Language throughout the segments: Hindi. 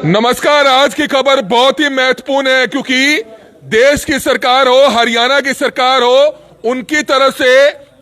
नमस्कार। आज की खबर बहुत ही महत्वपूर्ण है क्योंकि देश की सरकार हो, हरियाणा की सरकार हो, उनकी तरफ से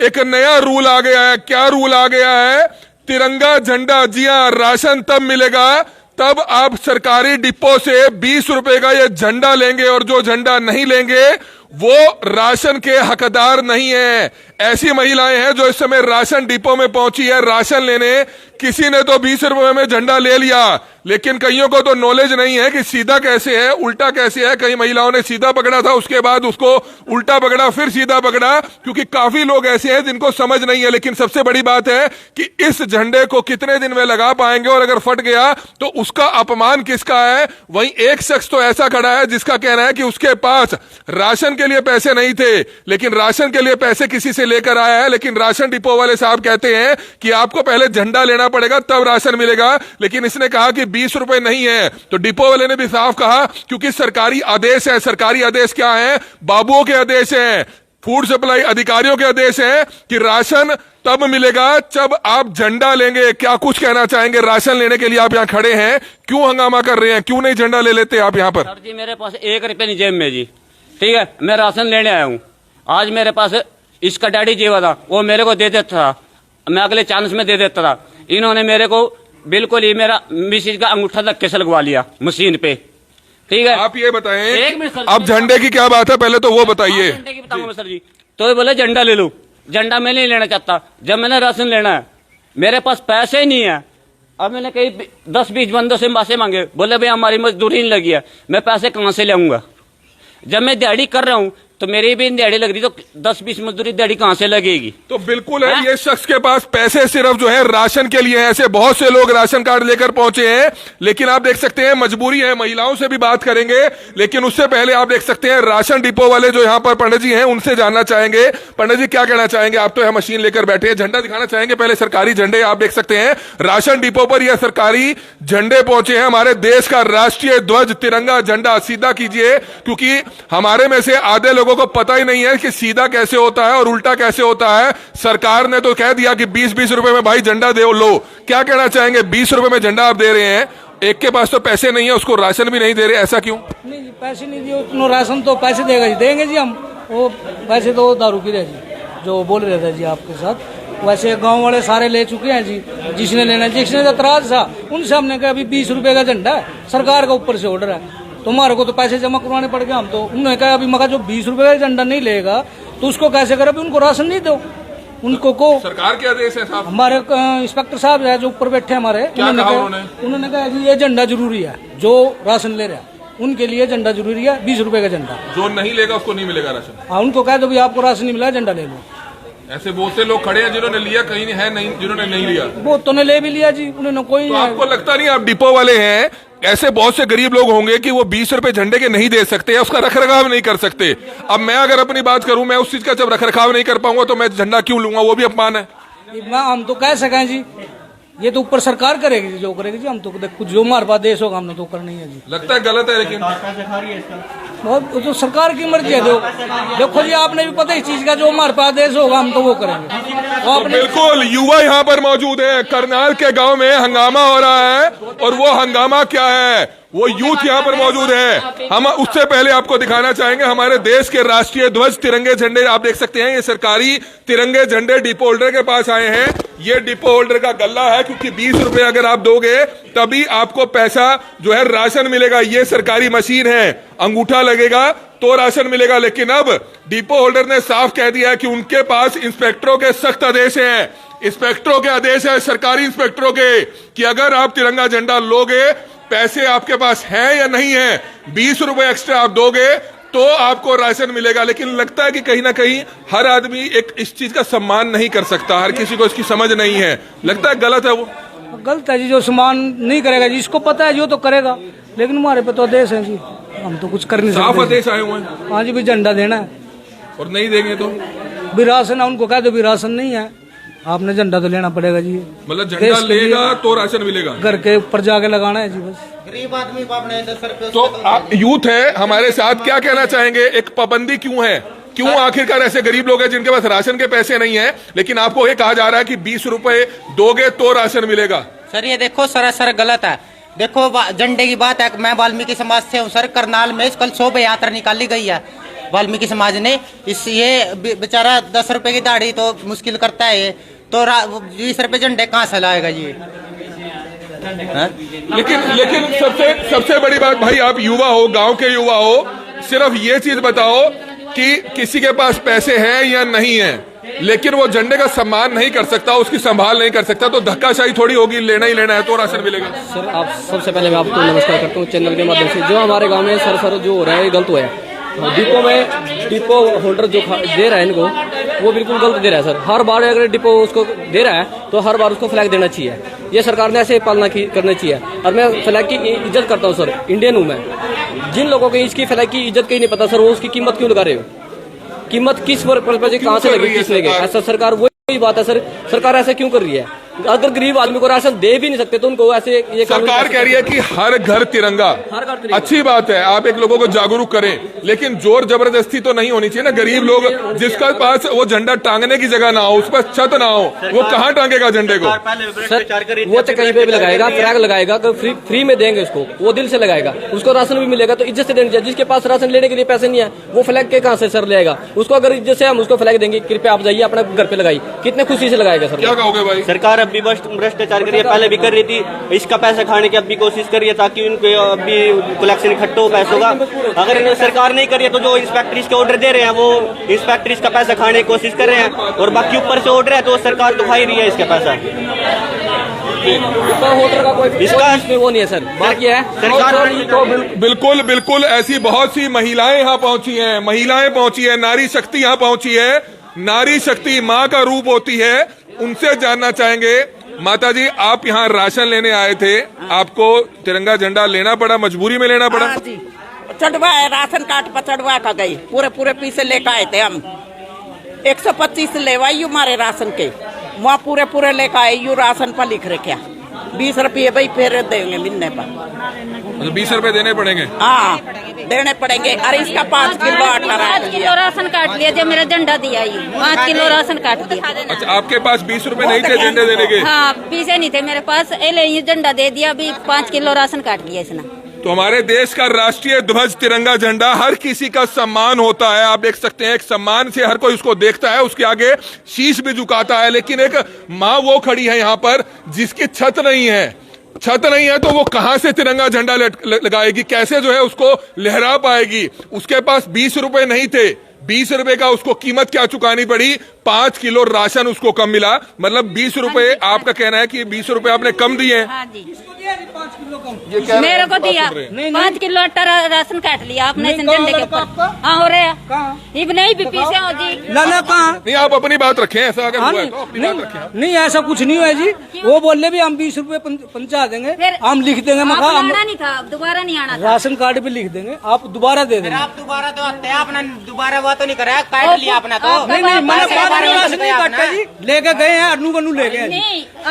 एक नया रूल आ गया है। क्या रूल आ गया है? तिरंगा झंडा। जी हां, राशन तब मिलेगा तब आप सरकारी डिपो से 20 रुपए का ये झंडा लेंगे और जो झंडा नहीं लेंगे वो राशन के हकदार नहीं है। ऐसी महिलाएं हैं जो इस समय राशन डिपो में पहुंची है राशन लेने। किसी ने तो 20 रुपए में झंडा ले लिया, लेकिन कईयों को तो नॉलेज नहीं है कि सीधा कैसे है, उल्टा कैसे है। कई महिलाओं ने सीधा पकड़ा था, उसके बाद उसको उल्टा पकड़ा, फिर सीधा पकड़ा, क्योंकि काफी लोग ऐसे हैं जिनको समझ नहीं है। लेकिन सबसे बड़ी बात है कि इस झंडे को कितने दिन में लगा पाएंगे और अगर फट गया तो उसका अपमान किसका है। वहीं एक शख्स तो ऐसा खड़ा है जिसका कहना है कि उसके पास राशन के लिए पैसे नहीं थे, लेकिन राशन के लिए पैसे किसी से लेकर आया है। लेकिन राशन डिपो वाले साहब कहते हैं कि आपको पहले झंडा लेना पड़ेगा तब राशन मिलेगा। लेकिन इसने कहा कि 20 रुपए नहीं है, तो डिपो वाले ने भी साफ कहा क्योंकि सरकारी आदेश है। सरकारी आदेश क्या है? बाबुओं के आदेश हैं, फूड सप्लाई अधिकारियों के आदेश हैं कि राशन तब मिलेगा जब आप झंडा लेंगे। क्या कुछ कहना चाहेंगे? राशन लेने के लिए आप यहाँ खड़े हैं, क्यों हंगामा कर रहे हैं? क्यों नहीं झंडा ले लेते आप यहाँ पर? सर जी, मेरे पास 1 रुपये नहीं जेब में जी, ठीक है। मैं राशन लेने आया हूँ। आज मेरे पास इसका डैडी जीवा था, वो मेरे को दे देता था, मैं अगले चांस में दे देता था। इन्होंने मेरे को बिल्कुल ही मेरा मिसिज का अंगूठा तक केस लगवा लिया मशीन पे, ठीक है। आप ये बताएं, एक मिनट सर, अब झंडे की क्या बात है पहले तो वो बताइए। झंडे की बताऊंगा सर जी। तो ये बोले झंडा ले लो। झंडा मैं नहीं लेना चाहता। जब मैंने राशन लेना है, मेरे पास पैसे ही नहीं है। अब मैंने कई 10-20 बंदों से पैसे मांगे, बोले भाई हमारी मजदूरी नहीं लगी है, मैं पैसे कहां से लाऊंगा। जब मैं दिहाड़ी कर रहा हूँ तो मेरी भी दिहाड़ी लग रही, तो 10-20 मजदूरी दिहाड़ी कहां से लगेगी? तो बिल्कुल है, ये शख्स के पास पैसे सिर्फ जो है राशन के लिए है। ऐसे बहुत से लोग राशन कार्ड लेकर पहुंचे हैं, लेकिन आप देख सकते हैं मजबूरी है। महिलाओं से भी बात करेंगे, लेकिन उससे पहले आप देख सकते हैं राशन डिपो वाले जो यहाँ पर पंडित जी हैं उनसे जानना चाहेंगे। पंडित जी क्या कहना चाहेंगे? आप तो यह मशीन लेकर बैठे हैं, झंडा दिखाना चाहेंगे पहले। सरकारी झंडे आप देख सकते हैं राशन डिपो पर, यह सरकारी झंडे पहुंचे हैं। हमारे देश का राष्ट्रीय ध्वज तिरंगा झंडा सीधा कीजिए, क्योंकि हमारे में से आधे लोगों को पता ही नहीं है कि सीधा कैसे होता है और उल्टा कैसे होता है। सरकार ने तो कह दिया कि 20-20 रुपए में भाई झंडा दे लो। क्या कहना चाहेंगे? 20 रुपए में झंडा आप दे रहे हैं, एक के पास तो पैसे नहीं है, उसको राशन भी नहीं दे रहे, ऐसा क्यों? नहीं जी, पैसे नहीं दिए उतना, राशन तो पैसे देगा जी, देंगे जी हम। वो पैसे तो दारू की रहे जी, जो बोल रहे थे जी आपके साथ। वैसे गांव वाले सारे ले चुके हैं जी, जिसने लेना, जिसने एतराज था उनसे हमने कहा अभी 20 रुपए का झंडा है, सरकार का ऊपर से ऑर्डर है, तुम्हारे को तो पैसे जमा करवाने पड़ गए। हम तो उन्होंने कहा अभी मगर जो 20 रुपए का झंडा नहीं लेगा तो उसको कैसे करे? अभी उनको राशन नहीं दो, उनको को सरकार के आदेश है साहब। हमारे इंस्पेक्टर साहब है जो ऊपर बैठे हमारे, उन्होंने कहा जी ये झंडा जरूरी है, जो राशन ले रहा है उनके लिए झंडा जरूरी है, 20 रुपए का झंडा। जो नहीं लेगा उसको नहीं मिलेगा राशन। हाँ, उनको कह दो भी आपको राशन नहीं मिला, झंडा ले लो। ऐसे बहुत से लोग खड़े हैं जिन्होंने लिया, कहीं है नहीं जिन्होंने नहीं लिया। वो तो ने ले भी लिया जी, उन्होंने कोई तो आपको लगता नहीं आप डिपो वाले हैं, ऐसे बहुत से गरीब लोग होंगे कि वो 20 रुपए झंडे के नहीं दे सकते, उसका रखरखाव नहीं कर सकते। अब मैं अगर अपनी बात करूं, मैं उस चीज का जब रखरखाव नहीं कर पाऊंगा तो मैं झंडा क्यों लूंगा? वो भी अपमान है। हम तो कह सकें जी, ये तो ऊपर सरकार करेगी जी, जो करेगी जी। हम तो कुछ जो हमारे पास देश होगा हमने तो करना ही है जी। लगता है गलत है, लेकिन बहुत तो सरकार की मर्जी है। देखो जी, आपने भी पता इस चीज का, जो हमारे पास देश होगा हम तो वो करेंगे। वो तो बिल्कुल युवा यहाँ पर मौजूद है। करनाल के गांव में हंगामा हो रहा है, और वो हंगामा क्या है? वो यूथ यहाँ पर मौजूद है। हम उससे पहले आपको दिखाना चाहेंगे हमारे देश के राष्ट्रीय ध्वज तिरंगे झंडे आप देख सकते हैं। ये सरकारी तिरंगे झंडे डिपो होल्डर के पास आए हैं। ये डिपो होल्डर का गल्ला है, क्योंकि 20 रुपए अगर आप दोगे तभी आपको पैसा जो है राशन मिलेगा। ये सरकारी मशीन है, अंगूठा लगेगा तो राशन मिलेगा। लेकिन अब डिपो होल्डर ने साफ कह दिया है कि उनके पास इंस्पेक्टरों के सख्त आदेश हैं। इंस्पेक्टरों के आदेश है, सरकारी इंस्पेक्टरों के, कि अगर आप तिरंगा झंडा लोगे, पैसे आपके पास हैं या नहीं है, 20 रुपए एक्स्ट्रा आप दोगे तो आपको राशन मिलेगा। लेकिन लगता है कि कहीं ना कहीं हर आदमी एक इस चीज का सम्मान नहीं कर सकता, हर किसी को इसकी समझ नहीं है। लगता है गलत है। वो गलत है जी, जो सम्मान नहीं करेगा जी, इसको पता है जो तो करेगा, लेकिन हमारे पे तो आदेश है जी, हम तो कुछ कर नहीं सकते। साफ आदेश आए हुए हैं। हाँ जी, भी झंडा देना है, और नहीं देंगे तो भी राशन है, उनको कह दो भी राशन नहीं है, आपने झंडा तो लेना पड़ेगा जी। मतलब झंडा लेगा तो राशन मिलेगा, घर के ऊपर जाके लगाना है जी बस। गरीब आदमी को आपने 10 रुपए। तो आप यूथ है हमारे साथ, क्या कहना चाहेंगे? एक पाबंदी क्यों है? क्यों आखिरकार ऐसे गरीब लोग हैं जिनके पास राशन के पैसे नहीं है, लेकिन आपको ये कहा जा रहा है कि 20 रुपए दोगे तो राशन मिलेगा? सर ये देखो सरासर गलत है। देखो झंडे की बात है, मैं वाल्मीकि समाज से हूँ सर। करनाल में कल शोभा यात्रा निकाली गई है वाल्मीकि समाज ने। इस ये बेचारा 10 रुपए की दाढ़ी तो मुश्किल करता है ये, तो 20 रुपए झंडे कहाँ से लाएगा ये? लेकिन सबसे बड़ी बात भाई, आप युवा हो, गांव के युवा हो, सिर्फ ये चीज बताओ कि किसी के पास पैसे हैं या नहीं है, लेकिन वो झंडे का सम्मान नहीं कर सकता, उसकी संभाल नहीं कर सकता, तो धक्काशाही थोड़ी होगी, लेना ही लेना है तो राशन मिलेगा। सर आप सबसे पहले मैं आपको नमस्कार करता हूँ चैनल के माध्यम से। जो हमारे गांव में सर जो हो रहा है ये गलत हुआ है। डिपो होल्डर जो दे रहा है इनको, वो बिल्कुल गलत दे रहा है सर। हर बार अगर डिपो उसको दे रहा है तो हर बार उसको फ्लैग देना चाहिए। ये सरकार ने ऐसे पालना करनी चाहिए। और मैं फ्लैग की इज्जत करता हूँ सर, इंडियन हूँ मैं। जिन लोगों को इसकी फ्लैग की इज्जत की नहीं पता सर, वो उसकी कीमत क्यों लगा रहे हो? कीमत किस पर कहाँ से लगी, किस लेंगे? ऐसा सरकार वही बात है सर, सरकार ऐसे क्यों कर रही है? अगर गरीब आदमी को राशन दे भी नहीं सकते तो उनको ऐसे ये सरकार कह रही है कि हर घर तिरंगा। अच्छी बात है, आप एक लोगों को जागरूक करें, लेकिन जोर जबरदस्ती तो नहीं होनी चाहिए ना। गरीब लोग जिसका पास वो झंडा टांगने की जगह ना हो, उस पर छत ना हो, वो कहाँ टांगेगा झंडे को? सर वो तो कहीं पे भी लगाएगा, फ्लैग लगाएगा तो फ्री में देंगे उसको, वो दिल से लगाएगा, उसको राशन भी मिलेगा तो इज्जत से देना चाहिए। जिसके पास राशन लेने के लिए पैसे नहीं है वो फ्लैग के कहाँ से सर लेगा? उसको अगर इज्जत से हम उसको फ्लैग देंगे, कृपया आप जाइए अपने घर पे लगाइए, कितने खुशी से लगाएगा सर। क्या कहोगे भाई? सरकार अब भी भ्रष्टाचार कर रही है, पहले भी कर रही थी, इसका पैसा खाने की अब भी कोशिश कर रही है ताकि उनको अभी कलेक्शन इकट्ठा हो पैसों का। अगर इन्हें सरकार नहीं कर रही है तो जो इंस्पेक्टर्स के ऑर्डर दे रहे हैं वो इंस्पेक्टर्स का पैसा खाने की कोशिश कर रहे हैं, और बाकी ऊपर से ऑर्डर है तो सरकार तो खा ही रही है इसका पैसा। होटल का कोई इसका वो नहीं है सर, बाकी है सरकार। बिल्कुल ऐसी बहुत सी महिलाएं यहाँ पहुंची हैं, नारी शक्ति यहाँ पहुंची है। नारी शक्ति माँ का रूप होती है, उनसे जानना चाहेंगे। माता जी, आप यहाँ राशन लेने आए थे, आपको तिरंगा झंडा लेना पड़ा, मजबूरी में लेना पड़ा? जी, चढ़वा है, राशन कार्ड पर चढ़वा कर गई, पूरे पैसे लेकर आए थे हम। 125 लेवाई हमारे राशन के, वहाँ पूरे लेकर आए, यू राशन पर लिख रखे 20 रुपये भाई फिर देंगे मिलने पर। 20 रुपए देने पड़ेंगे? हाँ देने पड़ेंगे। अरे इसका 5 किलो आटा, 5 किलो राशन काट लिया जब मेरा झंडा दिया, 5 किलो राशन काट दिया। अच्छा, आपके पास 20 रुपए नहीं थे झंडे देने के? हाँ, पैसे नहीं थे मेरे पास, ये झंडा दे दिया, अभी 5 किलो राशन काट लिया इसने। तो हमारे देश का राष्ट्रीय ध्वज तिरंगा झंडा हर किसी का सम्मान होता है। आप देख सकते हैं, एक सम्मान से हर कोई उसको देखता है, उसके आगे शीश भी झुकाता है। लेकिन एक माँ वो खड़ी है यहाँ पर जिसकी छत नहीं है, तो वो कहां से तिरंगा झंडा लगाएगी, कैसे जो है उसको लहरा पाएगी? उसके पास 20 रुपए नहीं थे, 20 रुपए का उसको कीमत क्या चुकानी पड़ी? 5 किलो राशन उसको कम मिला। मतलब 20 रुपए, आपका कहना है कि 20 रुपए आपने कम दिए हैं? हाँ जी, मेरे को दिया 5 किलो आटा राशन काट लिया आपने झंडे के ऊपर। हाँ हो रहा है, नहीं भी पीछे हो जी। ना कहाँ? नहीं, आप अपनी बात रखें, ऐसा अगर हुआ है तो अपनी बात रखें। नहीं ऐसा कुछ नहीं हुआ जी, वो बोले भी हम 20 रुपए पहुंचा देंगे, हम लिख देंगे। आना नहीं था, दोबारा नहीं आना था। राशन कार्ड भी लिख देंगे, आप दोबारा दे देंगे। आप दोबारा तो आते हैं, आपने दोबारा वो तो नहीं करा, काट लिया अपना तो। नहीं राशन नहीं काटा जी, लेके गए हैं, अनु कनु ले गए।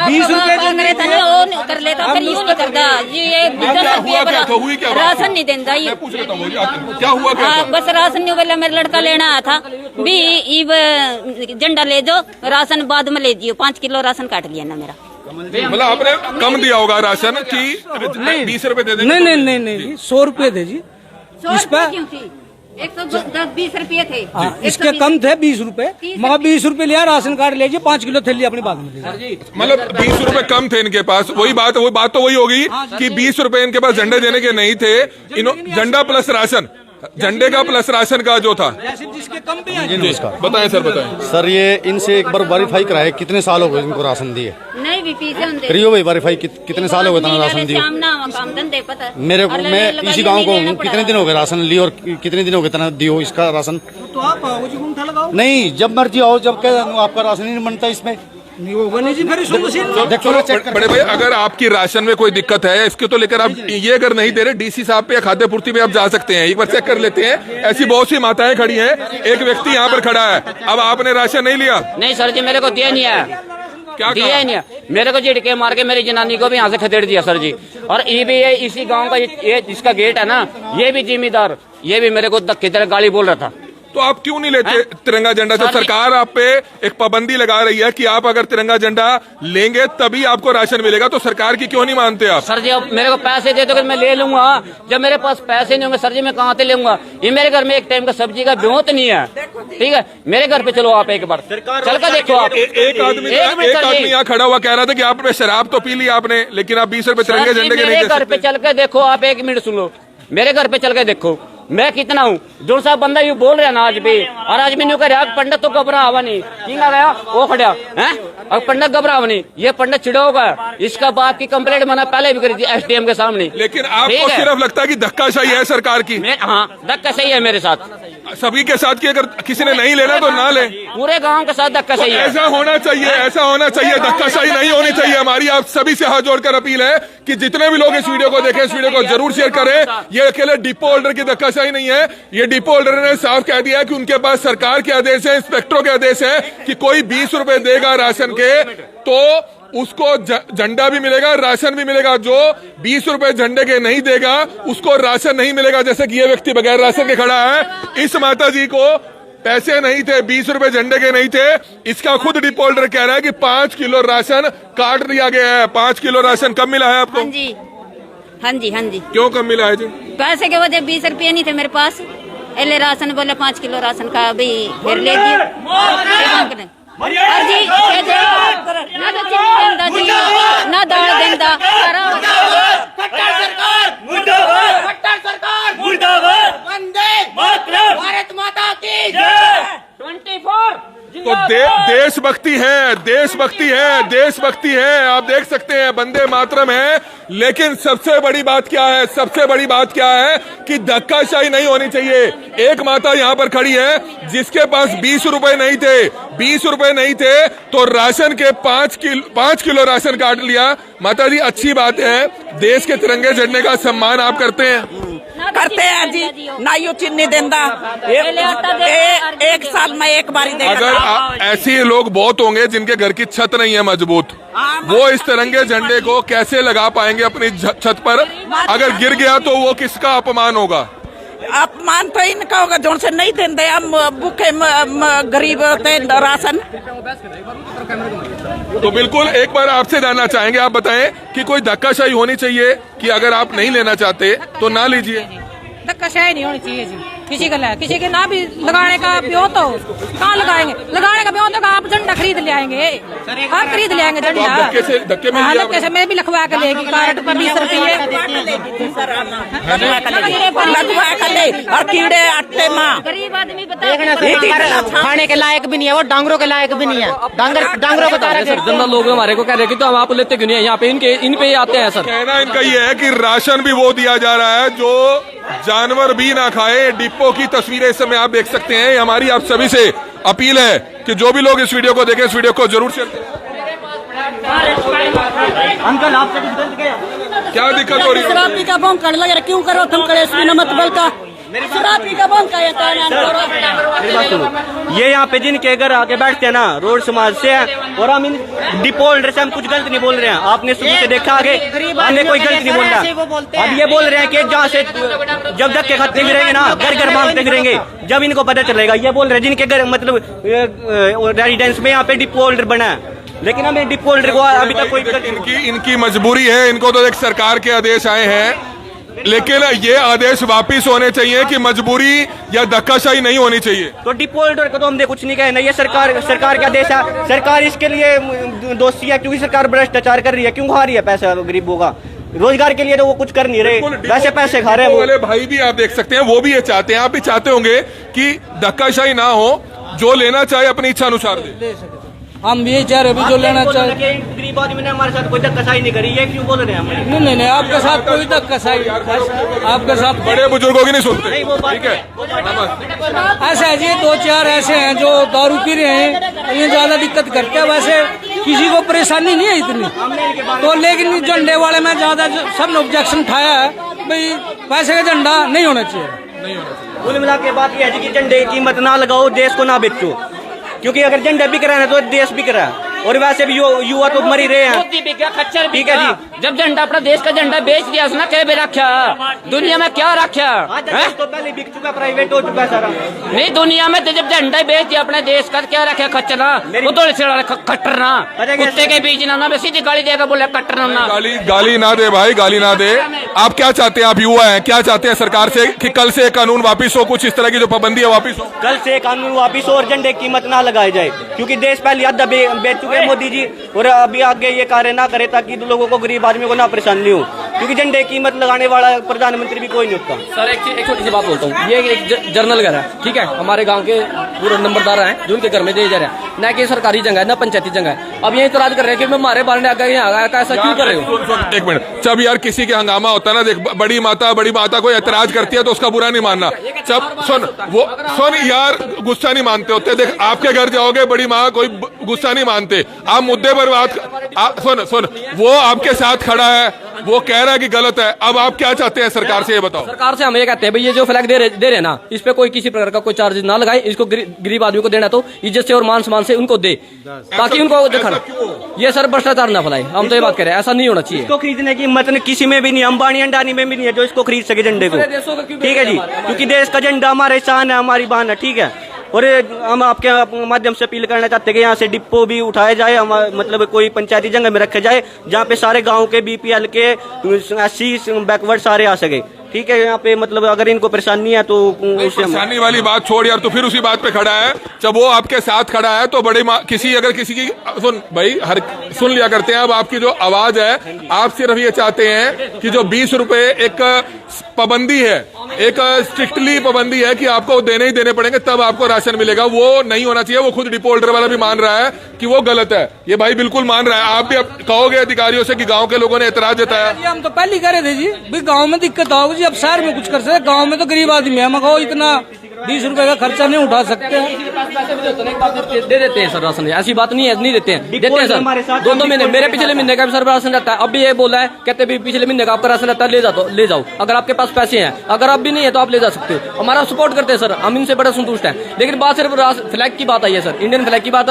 20 रुपए कर लेता, फिर यूँ नहीं करता ये 10 रुपये राशन नहीं देता ये। क्या हुआ? हाँ बस राशन नहीं, बोला मेरा लड़का लेना आया था भी, झंडा ले दो, राशन बाद में ले दियो। 5 किलो राशन काट लिया ना मेरा। मतलब आपने कम दिया होगा राशन कि 20 रुपए दे देंगे? नहीं जी, 100 रुपए थे जी। 100 रुपए क्यों थी? 110-20 रुपये थे। इसके कम थे 20 रुपए, मगर 20 रुपए लिया, राशन कार्ड लीजिए, 5 किलो थैली अपनी बात में। मतलब 20 रुपए कम थे इनके पास। वही बात तो वही होगी कि 20 रुपए इनके पास झंडे देने के नहीं थे। झंडा प्लस राशन, झंडे का प्लस राशन का जो था। जिसके कम भी है। नमस्कार। बताएं सर, बताएं सर, ये इनसे एक बार वेरीफाई कराए, कितने साल हो गए इनको राशन दिए? नहीं भी पीछे करियो भाई वेरीफाई, कितने साल हो गए इतना राशन दिए? मेरे को, मैं इसी गांव को हूँ, कितने दिन हो गए राशन लिए और कितने दिन हो गए इतना दियो इसका राशन? तो आप लगाओ। नहीं, जब मर्जी आओ, जब कह आपका राशन ही नहीं बनता इसमें। नहीं होगा नहीं जी, फिर चलो बड़े भाई, अगर आपकी राशन में कोई दिक्कत है इसके तो लेकर आप ये अगर नहीं दे रहे, डीसी साहब पे या खाद्य पूर्ति पे आप जा सकते हैं, एक बार चेक कर लेते हैं। ऐसी बहुत सी माताएं खड़ी हैं, एक व्यक्ति यहाँ पर खड़ा है। अब आपने राशन नहीं लिया? नहीं सर जी, मेरे को दिया नहीं है। क्या दिया ही नहीं है, मेरे को झिड़के मार के मेरी जनानी को भी यहाँ से खदेड़ दिया सर जी। और ये भी ये इसी गांव का ये जिसका गेट है ना, ये भी जिम्मेदार, ये भी मेरे को धक्के तरह गाली बोल रहा था तो आप क्यों नहीं लेते तिरंगा झंडा? जब सरकार आप पे एक पाबंदी लगा रही है कि आप अगर तिरंगा झंडा लेंगे तभी आपको राशन मिलेगा, तो सरकार की क्यों नहीं मानते आप? सर जी अब मेरे को पैसे दे तो मैं ले लूंगा, जब मेरे पास पैसे नहीं होंगे सर जी मैं कहाँ से लूंगा? ये मेरे घर में एक टाइम का सब्जी का ब्योत नहीं है, ठीक है? मेरे घर पे चलो आप एक बार चल कर देखो आप। एक आदमी यहाँ खड़ा हुआ कह रहा था कि आपने शराब तो पी ली आपने, लेकिन आप 20 रुपए तिरंगे झंडे के नहीं दे सकते। घर पे चल के देखो आप, 1 मिनट सुन लो, मेरे घर पे चल के देखो मैं कितना हूँ। जो सा बंदा यू बोल रहा ना आज भी, और आज मैंने कहा पंडित तो घबरा हवा नहीं, किंग आ गया वो खड़ा है और पंडित घबरा हवा नहीं, ये पंडित चिड़ा होगा। इसका बाप की कंप्लेंट मैंने पहले भी करी थी SDM के सामने। लेकिन आपको सिर्फ लगता है कि धक्काशाही है सरकार की? हाँ धक्काशाही है मेरे साथ, सभी के साथ की। अगर किसी ने नहीं लेना तो ना ले, पूरे गांव के साथ धक्काशाही है। ऐसा होना चाहिए, ऐसा होना चाहिए, धक्काशाही नहीं होनी चाहिए। हमारी आप सभी से हाथ जोड़कर अपील है कि जितने भी लोग इस वीडियो को देखें, इस वीडियो को जरूर शेयर करें। ये अकेले डिपो होल्डर की धक्काशाही नहीं है, ये डिपो होल्डर ने साफ कह दिया कि उनके पास सरकार के आदेश है, इंस्पेक्टरों के आदेश है कि कोई 20 रुपए देगा राशन के तो उसको झंडा भी मिलेगा, राशन भी मिलेगा। जो 20 रुपए झंडे के नहीं देगा उसको राशन नहीं मिलेगा। जैसे कि ये व्यक्ति बगैर राशन के खड़ा है, इस माता जी को पैसे नहीं थे, 20 रुपए झंडे के नहीं थे। इसका खुद डिपो होल्डर कह रहा है कि 5 किलो राशन काट लिया गया है। 5 किलो राशन कब मिला है आपको? हाँ जी। क्यों कम मिला है जी? पैसे के वजह 20 रुपये नहीं थे मेरे पास, एले राशन बोले 5 किलो राशन का अभी फिर ले दिए। और जी ना तो चीनी देंदा जी ना दाल देंदा, भारत माता की 24 तो देशभक्ति है, देशभक्ति है, देशभक्ति है। आप देख सकते हैं वंदे मातरम है, लेकिन सबसे बड़ी बात क्या है? सबसे बड़ी बात क्या है कि धक्काशाही नहीं होनी चाहिए। एक माता यहाँ पर खड़ी है जिसके पास 20 रुपए नहीं थे, 20 रुपए नहीं थे तो राशन के 5 किलो राशन काट लिया। माता जी अच्छी बात है, देश के तिरंगे झंडे का सम्मान आप करते हैं? करते हैं जी, ना यू चीनी देंदा, एक साल में एक बारी देगा। अगर ऐसे लोग बहुत होंगे जिनके घर की छत नहीं है मजबूत, वो इस तिरंगे झंडे को कैसे लगा पाएंगे अपनी छत पर? अगर गिर गया तो वो किसका अपमान होगा? अपमान तो इनका होगा जो से नहीं देंगे हम भूखे गरीब होते राशन। तो बिल्कुल एक बार आपसे जानना चाहेंगे, आप बताएं कि कोई धक्काशाही होनी चाहिए कि अगर आप नहीं लेना चाहते तो ना लीजिए? धक्काशाही नहीं होनी चाहिए जी, किसी के ना भी लगाने का ब्यों तो कहाँ लगाएंगे? लगाने का ब्यों तो आप झंडा खरीद ले आएंगे, आप खरीद ले आएंगे झंडा। धक्के से मैं भी लिखवा के लेगी कार्ड पर 20 रुपये लगवा कर ले। और कीड़े अट्टे माँ गरीब आदमी बता खाने के लायक भी नहीं है, वो डांगरों के लायक भी नहीं है। डांगरों को जनरल लोग हमारे को कह रहे हैं कि तो हम आप लेते क्यों नहीं है? यहाँ पे इन पे आते हैं सर। कहना इनका ये है कि राशन भी वो दिया जा रहा है जो जानवर भी ना खाए। डिपो की तस्वीरें इस समय आप देख सकते हैं। हमारी आप सभी से अपील है कि जो भी लोग इस वीडियो को देखें, इस वीडियो को जरूर शेयर करें। अंकल आपसे कुछ गलत किया? क्या दिक्कत हो रही है? शराबी का बम कर लगा, क्यों करो तुम करे इसमें नमत बल का शराबी का बम का मेरी बात सुनो, ये यहाँ पे जिनके घर आके बैठते हैं ना, रोड समाज से है, और हम इन डिपो होल्डर से हम कुछ गलत नहीं बोल रहे हैं। आपने सुबह से देखा आगे, हमने कोई गलत नहीं बोल रहा। अब ये बोल रहे हैं कि जहाँ से जब धक्के खाते फिरेंगे ना, घर घर मांगते फिरेंगे, जब इनको पता चलेगा। ये बोल रहे हैं जिनके घर मतलब रेजिडेंस में यहाँ पे डिपो होल्डर बना है, लेकिन हमें डिपो होल्डर को अभी तक कोई इनकी मजबूरी है। इनको तो एक सरकार के आदेश आए हैं, लेकिन ये आदेश वापिस होने चाहिए कि मजबूरी या धक्काशाही नहीं होनी चाहिए। तो डिपो होल्डर को तो हमने कुछ नहीं कहा, नहीं ये सरकार का आदेश है। सरकार इसके लिए दोषी है क्योंकि सरकार भ्रष्टाचार कर रही है। क्यों खा रही है पैसा गरीबों का? रोजगार के लिए तो वो कुछ कर नहीं रहे, वैसे पैसे खा रहे हैं। वो वाले भाई भी आप देख सकते हैं, वो भी ये चाहते हैं, आप भी चाहते होंगे कि धक्काशाही ना हो, जो लेना चाहे अपनी इच्छा अनुसार दे। हम भी चाह रहे जो लेना चाहिए। गरीब आदमी ने हमारे साथ कोई धक्काशाही नहीं करी, ये क्यों बोल रहे हैं हम? नहीं आपके साथ कोई धक्काशाही, आपके साथ बड़े बुजुर्गों की नहीं सुनते, ठीक है? ऐसे है जी, 2-4 ऐसे हैं जो दारू पी रहे हैं, ये ज्यादा दिक्कत करते हैं। वैसे किसी को परेशानी नहीं है इतनी तो, लेकिन झंडे वाले में ज्यादा सबने ऑब्जेक्शन उठाया है भाई पैसे का झंडा नहीं होना चाहिए। कुल मिला के बात यह है कि झंडे की कीमत ना लगाओ, देश को ना बेचो, क्योंकि अगर झंडा बिक रहा है तो देश बिक रहा है। और वैसे भी युवा तो मर ही रहे हैं। मोदी भी क्या खच्चर भी ठीक है क्या? जब झंडा अपना देश का झंडा बेच दिया उसने क्या भी रखा दुनिया में क्या रखा हैं? तो पहले बिक चुका, प्राइवेट हो चुका सारा। नहीं दुनिया में तो जब झंडा बेच दिया अपने देश का क्या रखा खच्चरना वो तो खट्टरना कुत्ते के बीच ना मैं सीधी गाली देगा बोले कट्टरना। गाली ना दे भाई, गाली ना दे। आप क्या चाहते हैं? आप युवा हैं, क्या चाहते हैं सरकार से कि कल से कानून वापिस हो, कुछ इस तरह की जो पाबंदी है वापिस हो? कल से कानून वापिस हो और झंडे की कीमत ना लगाई जाए, क्योंकि देश पहले आधा बेच चुके हैं मोदी जी, और अभी आगे ये कार्य ना करे ताकि लोगों को, गरीब आदमी को ना परेशानी हो, क्योंकि झंडे की कीमत लगाने वाला प्रधानमंत्री भी कोई नहीं होता। सर एक छोटी सी बात बोलता हूँ, ये एक जर्नल घर है, ठीक है, हमारे गांव के पूरे नंबरदार हैं जो उनके घर में दे जा रहे हैं, न कि सरकारी जगह है न पंचायती जगह है। अब ये इतराज कर रहे हैं कि हमारे बारे में ऐसा क्यों कर रहे हो? एक मिनट, जब यार किसी के हंगामा होता है ना, देख बड़ी माता कोई एतराज करती है तो उसका बुरा नहीं मानना। जब सुन यार, गुस्सा नहीं मानते होते। देख आपके घर जाओगे बड़ी माँ कोई गुस्सा नहीं मानते, आप मुद्दे पर बात सुन वो आपके साथ खड़ा है, वो कह रहा है कि गलत है। अब आप क्या चाहते हैं सरकार से, ये बताओ। सरकार से हम ये कहते हैं भाई ये जो फ्लैग दे रहे ना, इस पे कोई किसी प्रकार का कोई चार्ज ना लगाए, इसको गरीब आदमी को देना तो इज्जत से और मान सम्मान से उनको दे, ताकि उनको दिखाना। ये सर भ्रष्टाचार ना फैलाए, हम तो ये बात कह रहे हैं, ऐसा नहीं होना चाहिए। इसको खरीदने की हिम्मत किसी में भी नहीं, अंबानी अंडानी में भी नहीं है जो इसको खरीद सके झंडे को, ठीक है जी, क्योंकि देश का झंडा हमारे शान है, हमारी बान है, ठीक है। और हम आपके माध्यम से अपील करना चाहते हैं कि यहाँ से डिपो भी उठाया जाए, मतलब कोई पंचायती जगह में रखे जाए जहाँ पे सारे गांव के बीपीएल के SC बैकवर्ड सारे आ सके, ठीक है। यहाँ पे मतलब अगर इनको परेशानी है तो परेशानी वाली बात छोड़ यार, तो फिर उसी बात पे खड़ा है। जब वो आपके साथ खड़ा है तो बड़े अगर किसी की सुन भाई, हर सुन लिया करते हैं। अब आपकी जो आवाज है, आप सिर्फ ये चाहते हैं कि जो 20 रुपए एक पाबंदी है, एक स्ट्रिक्टली पाबंदी है कि आपको देने ही देने पड़ेंगे तब आपको राशन मिलेगा, वो नहीं होना चाहिए। वो खुद डिपो होल्डर वाला भी मान रहा है कि वो गलत है, ये भाई बिल्कुल मान रहा है। आप भी अब कहोगे अधिकारियों से कि गांव के लोगों ने एतराज जताया? हम तो पहले ही कह रहे थे जी, भाई गांव में दिक्कत होगी जी, अब शहर में कुछ कर सकते, गांव में तो गरीब आदमी है, हम कहो इतना 20 रुपए का खर्चा नहीं उठा सकते हैं। दे देते हैं सर राशन, ऐसी बात नहीं है, नहीं देते हैं, देते हैं सर। 2 महीने मेरे पिछले महीने का भी सर राशन रहता है, अब भी ये बोला है, कहते भी पिछले महीने का आपका राशन रहता है, ले जाओ अगर आपके पास पैसे हैं, अगर आप भी नहीं है तो आप ले जा सकते हो। हमारा सपोर्ट करते हैं सर, हम इनसे बड़ा संतुष्ट हैं। लेकिन बात सिर्फ फ्लैग की बात आई है सर, इंडियन फ्लैग की बात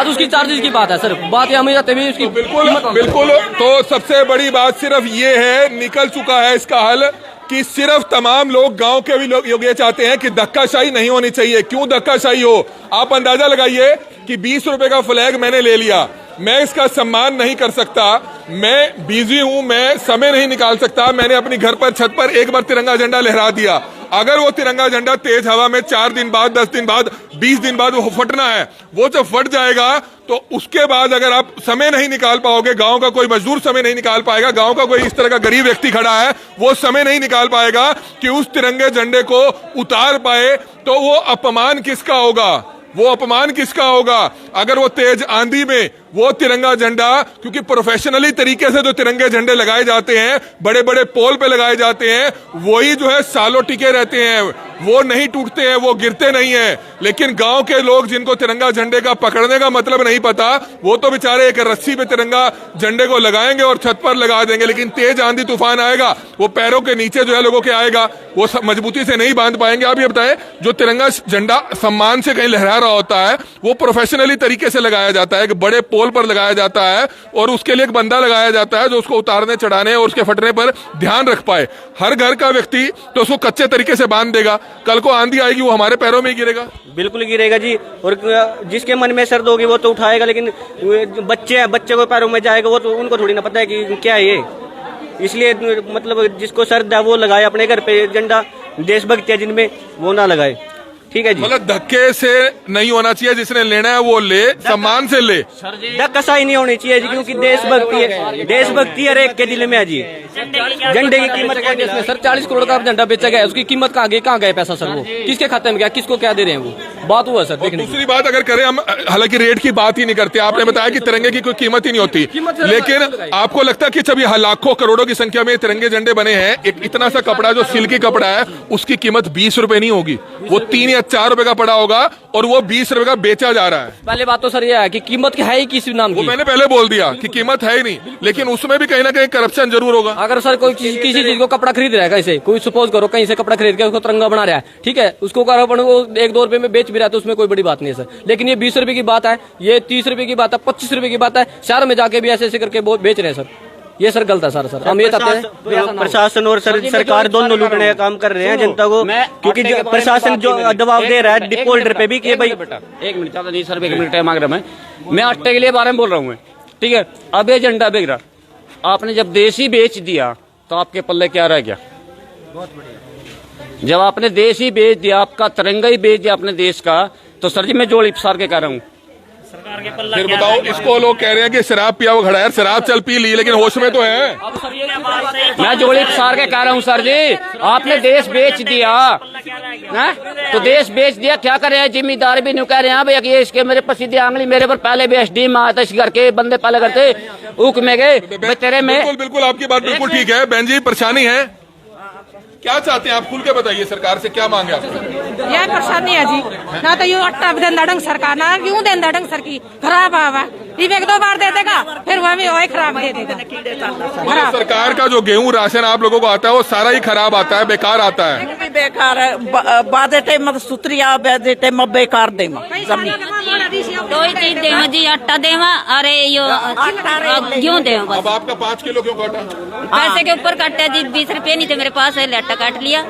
उसकी चार्जेस की बात है सर, बात हम चाहते हैं उसकी बिल्कुल। तो सबसे बड़ी बात सिर्फ ये है, निकल चुका है इसका हल, कि सिर्फ तमाम लोग, गांव के भी लोग ये चाहते हैं कि धक्काशाही नहीं होनी चाहिए। क्यों धक्काशाही हो? आप अंदाजा लगाइए कि 20 रुपए का फ्लैग मैंने ले लिया, मैं इसका सम्मान नहीं कर सकता, मैं बिजी हूं, मैं समय नहीं निकाल सकता, मैंने अपनी घर पर छत पर एक बार तिरंगा झंडा लहरा दिया। अगर वो तिरंगा झंडा तेज हवा में 4 दिन बाद, 10 दिन बाद, 20 दिन बाद वो फटना है, वो जब फट जाएगा तो उसके बाद अगर आप समय नहीं निकाल पाओगे, गांव का कोई मजदूर समय नहीं निकाल पाएगा, गांव का कोई इस तरह का गरीब व्यक्ति खड़ा है वो समय नहीं निकाल पाएगा कि उस तिरंगे झंडे को उतार पाए, तो वो अपमान किसका होगा? वो अपमान किसका होगा? अगर वो तेज आंधी में वो तिरंगा झंडा, क्योंकि प्रोफेशनली तरीके से जो तिरंगे झंडे लगाए जाते हैं, बड़े बड़े पोल पे लगाए जाते हैं, वही जो है सालों टिके रहते हैं, वो नहीं टूटते हैं, वो गिरते नहीं हैं। लेकिन गांव के लोग जिनको तिरंगा झंडे का पकड़ने का मतलब नहीं पता, वो तो बेचारे एक रस्सी पे तिरंगा झंडे को लगाएंगे और छत पर लगा देंगे। लेकिन तेज आंधी तूफान आएगा, वो पैरों के नीचे जो है लोगों के आएगा, वो मजबूती से नहीं बांध पाएंगे। आप ये बताएं, जो तिरंगा झंडा सम्मान से कहीं लहरा रहा होता है, वो प्रोफेशनली तरीके से लगाया जाता है, बड़े पोल पर लगाया जाता है, और उसके लिए एक बंदा लगाया जाता है जो उसको उतारने चढ़ाने और उसके फटने पर ध्यान रख पाए। हर घर का व्यक्ति तो उसको कच्चे तरीके से बांध देगा, कल को आंधी आएगी वो हमारे पैरों में ही गिरेगा। बिल्कुल गिरेगा जी, और जिसके मन में सर्द होगी वो तो उठाएगा, लेकिन बच्चे को पैरों में जाएगा, वो तो उनको थोड़ी ना पता है कि क्या है ये। इसलिए मतलब जिसको सर्द है वो लगाए अपने घर पे झंडा, देशभक्ति है जिनमें वो ना लगाए, ठीक है जी। मतलब धक्के से नहीं होना चाहिए, जिसने लेना है वो ले, सम्मान से ले, धक्काशाही नहीं होनी चाहिए जी, क्योंकि देशभक्ति हर एक के दिल में है जी। झंडे की कीमत सर 40 करोड़ का झंडा बेचा गया, उसकी कीमत कहाँ गए पैसा सर? वो किसके खाते में गया, किसको क्या दे रहे हैं, वो बात हुआ सर। देखने दूसरी बात अगर करें हम, हालांकि रेट की बात ही नहीं करते, आपने बताया कि तिरंगे की कोई कीमत ही नहीं होती, लेकिन आपको लगता है कि जब ये लाखों करोड़ों की संख्या में तिरंगे झंडे बने हैं, एक इतना सा कपड़ा जो सिल्की कपड़ा है उसकी कीमत 20 रुपए नहीं होगी, वो 3 या 4 रुपए का पड़ा होगा, और वो 20 रुपए का बेचा जा रहा है। पहले बात तो सर ये है कि कीमत की है ही किसी नाम की, वो मैंने पहले बोल दिया कि कीमत है ही नहीं, लेकिन उसमें भी कहीं ना कहीं करप्शन जरूर होगा। अगर सर कोई किसी चीज को कपड़ा खरीद रहा है, कहीं से कोई सपोज करो कहीं से कपड़ा खरीद के उसको तिरंगा बना रहा है, ठीक है, उसको 1-2 रुपए में बेच भी भी रहता है उसमें कोई बड़ी बात नहीं है सर। लेकिन ये 20 रुपए की बात है, ये 30 रुपए की बात है, 25 रुपए की बात है, शहर में जाके भी ऐसे ऐसे करके बेच रहे हैं सर। ये सर गलत है सर। हम ये चाहते हैं प्रशासन और सरकार दोनों लूटने का काम कर रहे हैं जनता को, क्योंकि प्रशासन जो दबाव दे रहा है डिपो होल्डर पे भी कि भाई बेटा 1 मिनट ज्यादा नहीं सर, 1 मिनट टाइम मांग रहा मैं आटे के लिए बारे में बोल रहा हूँ मैं, ठीक है। अब ये झंडा बिक रहा, आपने जब देश ही बेच दिया तो आपके पल्ले क्या रह गया? बहुत बढ़िया। जब आपने देश ही बेच दिया, आपका तिरंगा ही बेच दिया अपने देश का, तो सर जी मैं जोड़ी पसार के कह रहा हूँ। फिर बताओ, इसको लोग कह रहे हैं कि शराब पिया वो खड़ा है, शराब चल पी ली लेकिन होश में तो है। मैं जोड़ी पसार के कह रहा हूँ सर जी, आपने देश बेच दिया है? तो देश बेच दिया, क्या कर रहे हैं? जिम्मेदार भी नहीं कह रहे हैं भैया कि इसके मेरे पर सीधे आंगली, मेरे पर पहले भी एसडीएम आया था, इस घर के बंदे पहले करते ऊक में गए तेरे में। बिल्कुल बिल्कुल आपकी बात बिल्कुल ठीक है। बहन जी परेशानी है, क्या चाहते हैं आप? खुल के बताइए, सरकार से क्या मांगे आप? यह परेशानी है जी, ना तो यूं अट्टा भी देंदा ढंग सरकार, ना यूं देंदा ढंग सर की खराब आवा, ये 1-2 बार दे देगा फिर वह भी वही खराब दे देगा। मतलब सरकार का जो गेहूं राशन आप लोगों को आता है वो सारा ही खराब आता है, बेकार आता है। बेकार है, बादे टाइम में सुतरिया, बादे टाइम में बेकार दे दो ही चीज देवा जी, आटा देवा, अरे यो गेहूं देवा बस। अब आपका 5 किलो क्यों काटा? पैसे के ऊपर काटा जी, 20 रुपये नहीं थे मेरे पास, आटा काट लिया।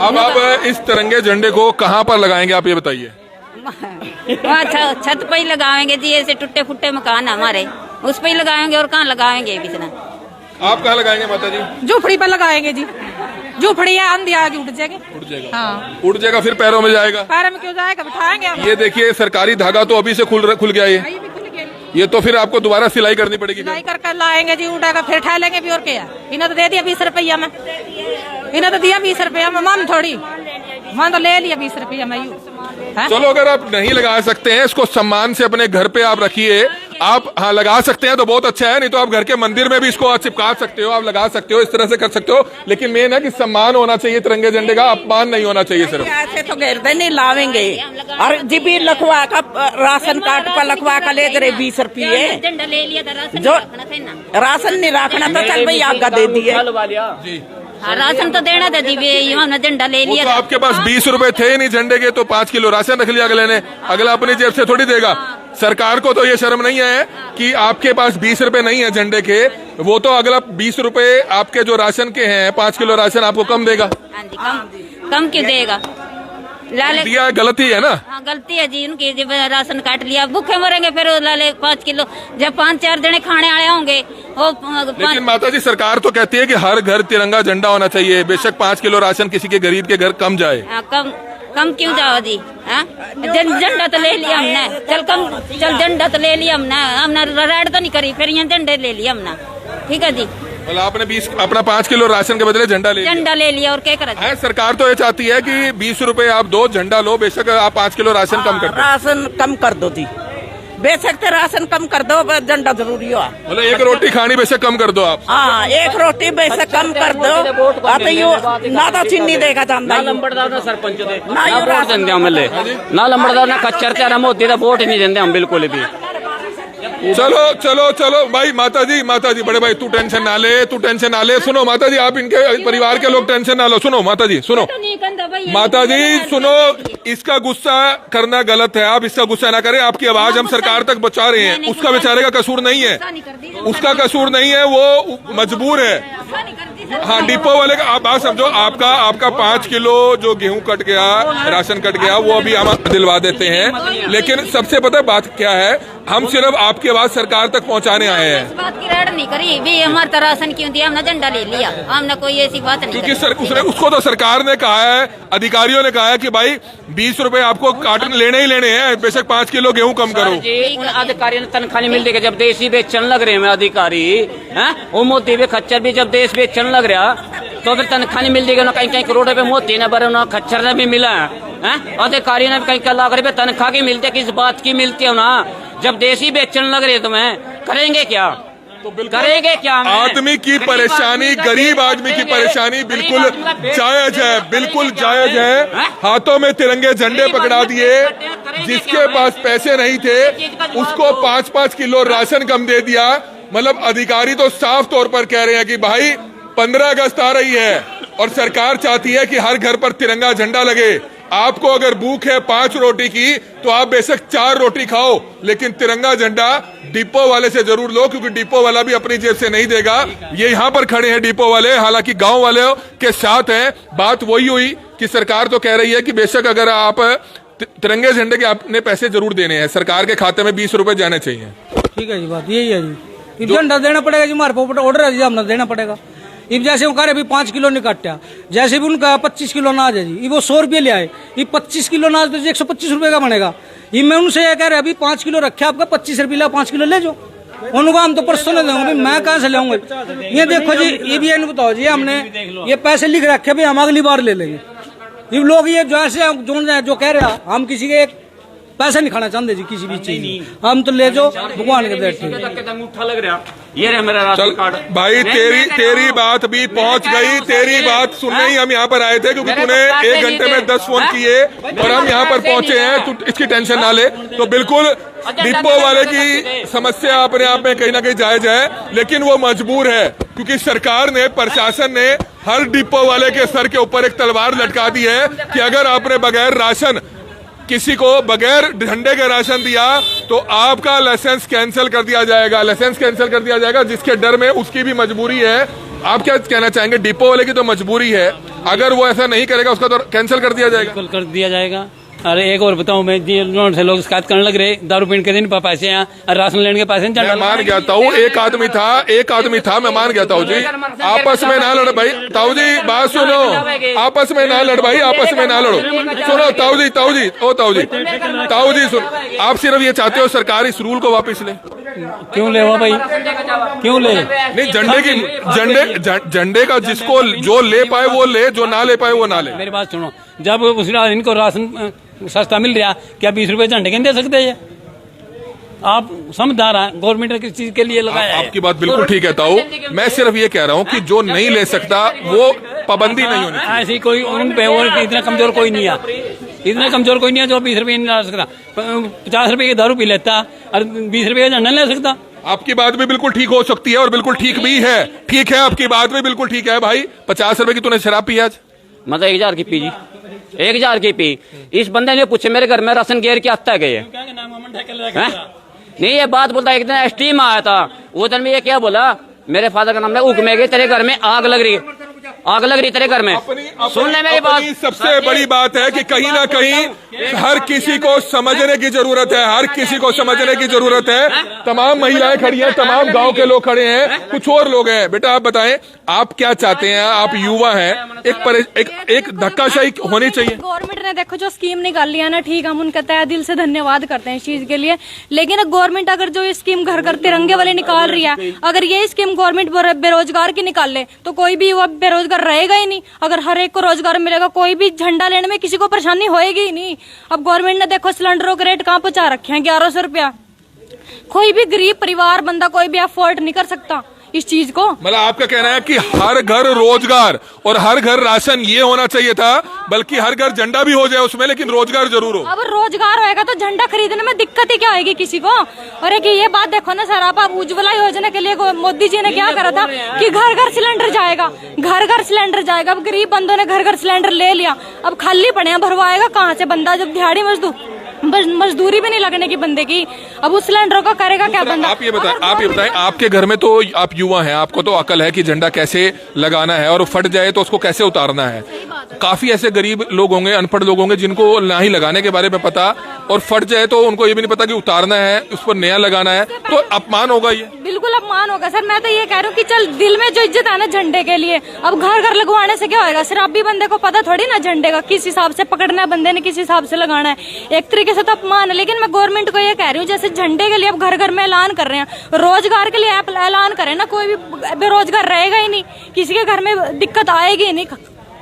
अब आप इस तिरंगे झंडे को कहाँ पर लगाएंगे आप ये बताइए? वहाँ छत पे ही लगाएंगे जी, ऐसे टूटे फुट्टे मकान हमारे, उस पे ही लगाएंगे और कहाँ लगाएंगे कितना। आप कहाँ लगाएंगे माता जी? झोपड़ी पर लगाएंगे जी, झोपड़ी है आंधी आगे उठ जाएगी। उठ जाएगा। हाँ उठ जाएगा, फिर पैरों में जाएगा। पैर में क्यों जाएगा, बिठाएंगे हम। ये देखिए सरकारी धागा तो अभी से खुल गया ये तो फिर आपको दोबारा सिलाई करनी पड़ेगी। सिलाई कर लाएंगे जी, उठाएगा फिर ठा लेंगे भी, और क्या। इन्हें तो दे दिया 20 रुपया में, इन्हें तो दिया 20 रुपया में, मन थोड़ी मन तो ले लिया 20 रुपया में। चलो अगर आप नहीं लगा सकते हैं, इसको सम्मान से अपने घर पे आप रखिए। आप हाँ लगा सकते हैं तो बहुत अच्छा है, नहीं तो आप घर के मंदिर में भी इसको चिपका सकते हो, आप लगा सकते हो, इस तरह से कर सकते हो। लेकिन मेन है कि सम्मान होना चाहिए तिरंगे झंडे का, अपमान नहीं होना चाहिए सिर्फ। ऐसे तो घेरते नहीं लावेंगे, और जी भी लखवा का राशन कार्ड पर लखवा का ले रहे 20 रुपये, झंडा ले लिया था, राशन जो रखना था ना। राशन नहीं रखना तो चल भाई आगा दे दिए। हाँ, राशन तो देना था जी, हमने झंडा ले लिया। तो आपके पास 20 रुपए थे नहीं झंडे के, तो 5 किलो राशन रख लिया अगले ने, अगला अपनी जेब से थोड़ी देगा। सरकार को तो ये शर्म नहीं है कि आपके पास 20 रुपए नहीं है झंडे के, वो तो अगला 20 रुपए आपके जो राशन के हैं, 5 किलो राशन आपको कम देगा। हाँ जी, कम क्यों देगा? लाले दिया गलती है ना? हाँ गलती है जी उनकी, जब राशन काट लिया भूखे मरेंगे फिर लाले 5 किलो, जब 5-4 जने खाने आए होंगे वो। लेकिन माता जी सरकार तो कहती है कि हर घर तिरंगा झंडा होना चाहिए, बेशक 5 किलो राशन किसी के गरीब के घर कम जाए। कम क्यों जाओ जी? झंडा तो ले लिया हमने, चल झंडा तो ले लिया हमने रेड तो नहीं करी, फिर यहाँ झंडे ले लिया हमने, ठीक है जी। मतलब आपने 20 अपना 5 किलो राशन के बदले झंडा ले लिया और क्या करा? सरकार तो ये चाहती है कि 20 रुपए आप दो, झंडा लो, बेशक आप 5 किलो राशन कम कर दो। राशन कम कर दो जी, बेशक राशन कम कर दो, झंडा जरूरी हो। मतलब 1 रोटी खानी बेशक कम कर दो आप। हाँ 1 रोटी बेशक कम कर दो, ना तो चीनी देगा जानदा, ना लंबड़दार ना सरपंच दे ना वोट देंगे हम, ना लंबड़दार ना खच्चर ते मोदी का वोट नहीं देंगे हम बिल्कुल भी। चलो चलो चलो भाई, माता जी बड़े भाई तू टेंशन ना ले, सुनो माता जी, आप इनके परिवार के लोग टेंशन ना लो, सुनो माता जी सुनो, माता जी सुनो, इसका गुस्सा करना गलत है, आप इसका गुस्सा ना करें, आपकी आवाज हम सरकार तक बचा रहे हैं, उसका बेचारे का कसूर नहीं है, उसका कसूर नहीं है, वो मजबूर है। हाँ डिपो वाले का आप बात समझो, आपका 5 किलो जो गेहूं कट गया, राशन कट गया, वो अभी हम दिलवा देते हैं। लेकिन सबसे पता बात क्या है, हम सिर्फ आपकी आवाज सरकार तक पहुंचाने आए हैं। इस बात की रेड नहीं करी भी हमारा राशन क्यों दिया, हमने झंडा ले लिया, हमने कोई ऐसी बात नहीं क्योंकि उसको तो सरकार ने कहा है, अधिकारियों ने कहा है कि भाई 20 रुपए आपको कार्टन लेने ही लेने हैं, बेशक 5 किलो गेहूं कम करो। उन अधिकारियों ने तनख्वाह नहीं मिलती, जब देश ही बेचन लग रहे हैं अधिकारी, वो मोदी भी खच्चर भी जब देश बेचन लग रहा तो फिर तनख्वाह नहीं मिलती, ना कहीं करोड़ों पे मोदी ने भरे, ना खच्चर ने भी मिला है, अधिकारी ने भी कहीं लाख रुपए तनख्वाह की मिलती है, किस बात की मिलती है ना? जब देश ही बेचन लग रहे तुम्हें करेंगे क्या? तो करेंगे क्या? आदमी की परेशानी, गरीब आदमी की परेशानी बिल्कुल जायज है, बिल्कुल जायज है। हाथों में तिरंगे झंडे पकड़ा दिए, जिसके पास पैसे नहीं थे उसको 5-5 किलो राशन कम दे दिया। मतलब अधिकारी तो साफ तौर पर कह रहे हैं कि भाई 15 अगस्त आ रही है और सरकार चाहती है कि हर घर पर तिरंगा झंडा लगे, आपको अगर भूख है 5 रोटी की तो आप बेशक 4 रोटी खाओ, लेकिन तिरंगा झंडा डिपो वाले से जरूर लो, क्योंकि डिपो वाला भी अपनी जेब से नहीं देगा। ये यहाँ पर खड़े हैं डिपो वाले, हालांकि गांव वाले के साथ हैं। बात वही हुई कि सरकार तो कह रही है कि बेशक अगर आप तिरंगे झंडे के आपने पैसे जरूर देने हैं, सरकार के खाते में 20 रुपए जाने चाहिए। ठीक है जी, बात यही है जी। झंडा देना पड़ेगा जी, हमारे पोपट ऑर्डर है जी, हमने देना पड़ेगा। अब जैसे वो कह रहे 5 किलो नहीं काटा, जैसे भी उनका 25 किलो अनाज है जी, वो 100 रुपये ले आए, ये 25 किलो अनाज तो 125 रुपये का बनेगा। ये मैं उनसे ये कह रहे अभी 5 किलो रखे आपका, 25 रुपये ला 5 किलो ले जाओ। उनको हम तो परसों नहीं देंगे, मैं कहाँ से लाऊंगा? ये देखो जी, ये भी नहीं बताओ जी, हमने ये पैसे लिख रखे भाई, हम अगली बार ले लेंगे। ये लोग ये जो ऐसे जो कह रहे हैं, हम किसी के पैसा नहीं खाना चाहते जी, किसी भी चीज हम तो ले जाओ भगवान के अंगूठा लग रहा। ये रहा मेरा राशन कार्ड। भाई तेरी बात भी पहुंच गई, तेरी बात सुनने ही हम यहाँ पर आए थे, क्योंकि तूने 1 घंटे में 10 फोन किए और हम यहाँ पर पहुंचे हैं। तू इसकी टेंशन ना ले। तो बिल्कुल डिपो वाले की समस्या अपने आप में कहीं ना कहीं जायज है, लेकिन वो मजबूर है, क्योंकि सरकार ने, प्रशासन ने हर डिपो वाले के सर के ऊपर एक तलवार लटका दी है कि अगर आपने बगैर राशन, किसी को बगैर झंडे के राशन दिया तो आपका लाइसेंस कैंसिल कर दिया जाएगा। लाइसेंस कैंसिल कर दिया जाएगा, जिसके डर में उसकी भी मजबूरी है। आप क्या कहना चाहेंगे? डिपो वाले की तो मजबूरी है, अगर वो ऐसा नहीं करेगा उसका तो कैंसिल कर दिया जाएगा। बिल्कुल कर दिया जाएगा। अरे एक और बताऊं, मैं जेल से लोग शिकायत करने लग रहे, दारू पीने के दिन पैसे यहाँ और राशन लेने के पैसे। मैं मान गया ताऊ, एक आदमी था, मैं मान गया ताऊ जी। आपस में ना लड़ भाई, ताऊ जी बात सुनो, आपस में ना लड़ भाई, आपस में ना लड़ो। सुनो ताऊ जी, ताऊ जी सुन, आप सिर्फ ये चाहते हो सरकार इस रूल को वापस ले। क्यों ले भाई, क्यों ले? नहीं, झंडे का जिसको जो ले पाए वो ले, जो ना ले पाए वो ना ले। मेरी बात सुनो, जब इनको राशन सस्ता मिल रहा, क्या 20 रुपए झंडे के दे सकते हैं? आप समझदार हैं, गवर्नमेंट ने किस चीज के लिए लगाया है? आपकी बात बिल्कुल ठीक है ताऊ, मैं सिर्फ ये कह रहा हूँ कि जो नहीं ले सकता वो पाबंदी नहीं होनी। ऐसी कोई उन पे इतना कमजोर कोई नहीं है, इतना कमजोर कोई नहीं है जो 20 रुपए नहीं ला सकता। 50 रुपए की दारू पी लेता और 20 रुपए का झंडा ले सकता। आपकी बात भी बिल्कुल ठीक हो सकती है और बिल्कुल ठीक भी है। ठीक है, आपकी बात भी बिल्कुल ठीक है भाई। 50 रुपए की तूने शराब पी आज? मतलब 1000 की पी जी, 1000 की पी। इस बंदे ने पूछे मेरे घर में राशन गेर के आता गए नहीं, ये बात बोलता। एक दिन एसटी में आया था, वो दिन में ये क्या बोला, मेरे फादर का नाम है, उक में गए, तेरे घर में आग लग रही है, आग लग रही तेरे घर में। सुन ले मेरी बात। सबसे बड़ी बात है कि कहीं ना कहीं हर किसी को समझने की जरूरत है, हर किसी को समझने की जरूरत है। तमाम महिलाएं खड़ी हैं, तमाम गांव के लोग खड़े हैं, कुछ और लोग हैं। बेटा आप बताएं, आप क्या चाहते हैं? आप युवा हैं, एक धक्काशाही होनी चाहिए। गवर्नमेंट ने देखो जो स्कीम निकाली है ना, ठीक, हम उनका तहे दिल से धन्यवाद करते हैं इस चीज के लिए। लेकिन गवर्नमेंट अगर जो स्कीम घर घर तिरंगे वाले निकाल रही है, अगर ये स्कीम गवर्नमेंट बेरोजगार की निकाल ले तो कोई भी युवा बेरोजगार रहेगा ही नहीं। अगर हर एक को रोजगार मिलेगा, कोई भी झंडा लेने में किसी को परेशानी होएगी ही नहीं। अब गवर्नमेंट ने देखो सिलेंडरों के रेट कहाँ पहुंचा रखे हैं, 1100 रुपया। कोई भी गरीब परिवार बंदा कोई भी अफोर्ड नहीं कर सकता इस चीज को। मतलब आपका कहना है कि हर घर रोजगार और हर घर राशन ये होना चाहिए था, बल्कि हर घर झंडा भी हो जाए उसमें, लेकिन रोजगार जरूर हो। अब रोजगार होएगा तो झंडा खरीदने में दिक्कत ही क्या आएगी किसी को? और एक ये बात देखो ना सर, आप उज्ज्वला योजना के लिए मोदी जी ने क्या करा था कि घर घर सिलेंडर जाएगा, घर घर सिलेंडर जाएगा। अब गरीब बंदों ने घर घर सिलेंडर ले लिया, अब खाली पड़े हैं, भरवाएगा कहाँ से बंदा जब दिहाड़ी मजदूरी भी नहीं लगने की बंदे की। अब उस सिलेंडर को करेगा क्या बंदा? आप ये बताएं, आपके घर में तो आप युवा हैं, आपको तो अकल है कि झंडा कैसे लगाना है और फट जाए तो उसको कैसे उतारना है। काफी ऐसे गरीब लोग होंगे, अनपढ़ लोग होंगे, जिनको ना ही लगाने के बारे में पता, और फट जाए तो उनको ये भी नहीं पता कि उतारना है, उस पर नया लगाना है, तो अपमान होगा ये। बिल्कुल अपमान होगा सर। मैं तो ये कह रहा हूँ कि चल दिल में जो इज्जत है ना झंडे के लिए, अब घर घर लगवाने से क्या होगा? शराबी बंदे को पता थोड़ी ना झंडे का किस हिसाब से पकड़ना है, बंदे ने किस हिसाब से लगाना है। एक तरीके से तो अपमान है। लेकिन मैं गवर्नमेंट को ये कह रही हूँ, जैसे झंडे के लिए अब घर घर में ऐलान कर रहे हैं, रोजगार के लिए ऐलान करें ना। कोई भी बेरोजगार रहेगा ही नहीं, किसी के घर में दिक्कत आएगी ही नहीं।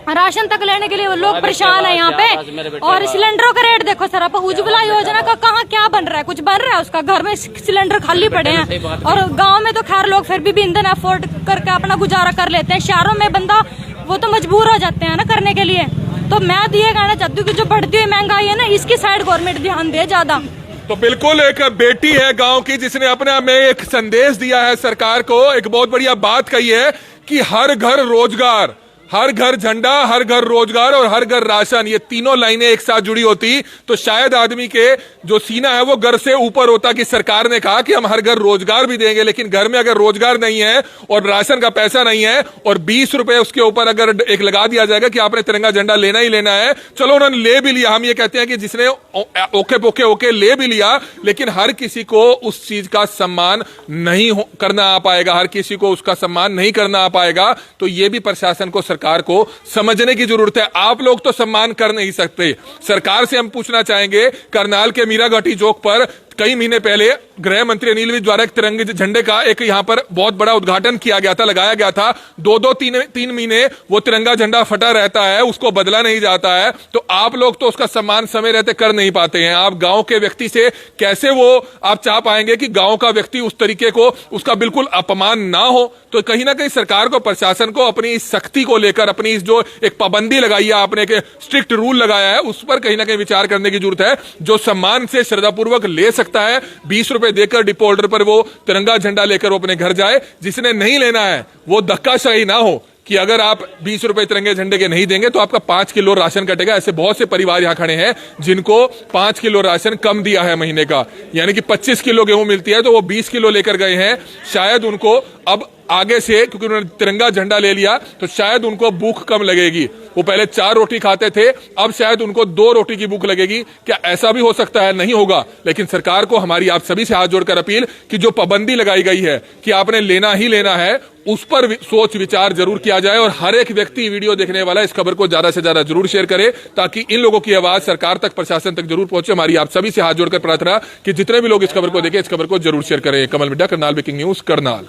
राशन तक लेने के लिए लोग परेशान है यहाँ पे। और सिलेंडरों का रेट देखो सर, आप उज्ज्वला योजना का कहाँ क्या बन रहा है? कुछ बन रहा है उसका? घर में सिलेंडर खाली पड़े हैं। और गांव में तो खैर लोग फिर भी ईंधन अफोर्ड करके अपना गुजारा कर लेते हैं। शहरों में बंदा वो तो मजबूर हो जाते हैं ना करने के लिए। तो मैं तो ये कहना चाहती हूँ कि जो बढ़ती हुई महंगाई है ना, इसकी साइड गवर्नमेंट ध्यान दे ज्यादा। तो बिल्कुल एक बेटी है गांव की, जिसने अपने आप में एक संदेश दिया है सरकार को, एक बहुत बढ़िया बात कही है कि हर घर रोजगार, हर घर झंडा, हर घर रोजगार और हर घर राशन, ये तीनों लाइनें एक साथ जुड़ी होती तो शायद आदमी के जो सीना है वो घर से ऊपर होता कि सरकार ने कहा कि हम हर घर रोजगार भी देंगे, लेकिन घर में अगर रोजगार नहीं है और राशन का पैसा नहीं है और 20 रुपए उसके ऊपर अगर एक लगा दिया जाएगा कि आपने तिरंगा झंडा लेना ही लेना है, चलो उन्होंने ले भी लिया, हम ये कहते हैं कि जिसने ओके पोके ओके ले भी लिया, लेकिन हर किसी को उस चीज का सम्मान नहीं करना आ पाएगा, हर किसी को उसका सम्मान नहीं करना आ पाएगा। तो ये भी प्रशासन को, सरकार को समझने की जरूरत है। आप लोग तो सम्मान कर नहीं सकते। सरकार से हम पूछना चाहेंगे, करनाल के मीरा घाटी चौक पर कई महीने पहले गृह मंत्री अनिल विज द्वारा एक तिरंगे झंडे का एक यहां पर बहुत बड़ा उद्घाटन किया गया था, लगाया गया था। 2-3 महीने वो तिरंगा झंडा फटा रहता है, उसको बदला नहीं जाता है। तो आप लोग तो उसका सम्मान समय रहते कर नहीं पाते हैं। आप गांव के व्यक्ति से कैसे वो आप चाह पाएंगे कि गांव का व्यक्ति उस तरीके को उसका बिल्कुल अपमान ना हो? तो कहीं ना कहीं सरकार को, प्रशासन को अपनी इस सख्ती को लेकर, अपनी इस जो एक पाबंदी लगाई है आपने, एक स्ट्रिक्ट रूल लगाया है, उस पर कहीं ना कहीं विचार करने की जरूरत है। जो सम्मान से श्रद्धापूर्वक ले सकता है, 20 रुपए देकर डिपो होल्डर पर वो तिरंगा झंडा लेकर वो अपने घर जाए। जिसने नहीं लेना है वो धक्काशाही ना हो कि अगर आप 20 रुपए तिरंगे झंडे के नहीं देंगे तो आपका 5 किलो राशन कटेगा। ऐसे बहुत से परिवार यहां खड़े हैं जिनको 5 किलो राशन कम दिया है महीने का, यानी कि 25 किलो गेहूं मिलती है तो वो 20 किलो लेकर गए हैं। शायद उनको अब आगे से, क्योंकि उन्होंने तिरंगा झंडा ले लिया, तो शायद उनको भूख कम लगेगी। वो पहले 4 रोटी खाते थे, अब शायद उनको 2 रोटी की भूख लगेगी। क्या ऐसा भी हो सकता है? नहीं होगा। लेकिन सरकार को हमारी आप सभी से हाथ जोड़कर अपील कि जो पाबंदी लगाई गई है कि आपने लेना ही लेना है, उस पर सोच विचार जरूर किया जाए और हर एक व्यक्ति, वीडियो देखने वाला, इस खबर को ज्यादा से ज्यादा जरूर शेयर करे ताकि इन लोगों की आवाज सरकार तक, प्रशासन तक जरूर पहुंचे। हमारी आप सभी से हाथ जोड़कर प्रार्थना कि जितने भी लोग इस खबर को देखें, इस खबर को जरूर शेयर करें। कमल मिड्डा, करनाल ब्रेकिंग न्यूज, करनाल।